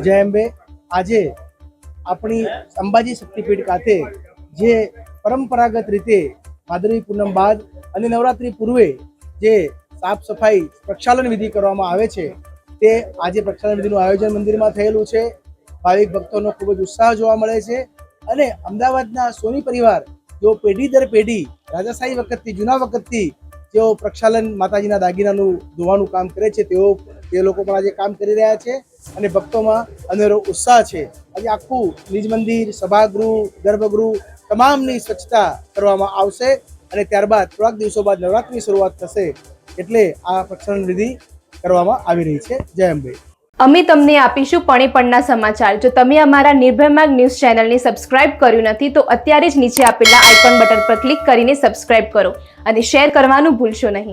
જય અંબે. આજે આપણી અંબાજી શક્તિપીઠ ખાતે જે પરંપરાગત રીતે ભાદરવી પૂનમ બાદ અને નવરાત્રી પૂર્વે જે સાફ સફાઈ પ્રક્ષાલન વિધિ કરવામાં આવે છે તે આજે પ્રક્ષાલન વિધિનું આયોજન મંદિરમાં થયેલું છે. ભાવિક ભક્તોનો ખૂબ જ ઉત્સાહ જોવા મળે છે અને અમદાવાદના સોની પરિવાર જેઓ પેઢી દર પેઢી રાજાશાહી વખતથી જૂના વખતથી જેઓ પ્રક્ષાલન માતાજીના દાગીનાનું ધોવાનું કામ કરે છે તે લોકો પણ આજે કામ કરી રહ્યા છે અને ભક્તોમાં અનેરો ઉત્સાહ છે. આજે આખું નિજ મંદિર, સભાગૃહ, ગર્ભગૃહ તમામની સ્વચ્છતા કરવામાં આવશે અને ત્યારબાદ થોડાક દિવસો બાદ નવરાત્રિની શરૂઆત થશે એટલે આ પ્રક્ષાલન વિધિ કરવામાં આવી રહી છે. જય અંબે. અમે તમને આપીશું પણેપણના સમાચાર. જો તમે અમારા નિર્ભય માર્ગ ન્યૂઝ ચેનલને સબસ્ક્રાઇબ કર્યું નથી તો અત્યારે જ નીચે આપેલા આઇકોન બટન પર ક્લિક કરીને સબસ્ક્રાઇબ કરો અને શેર કરવાનું ભૂલશો નહીં.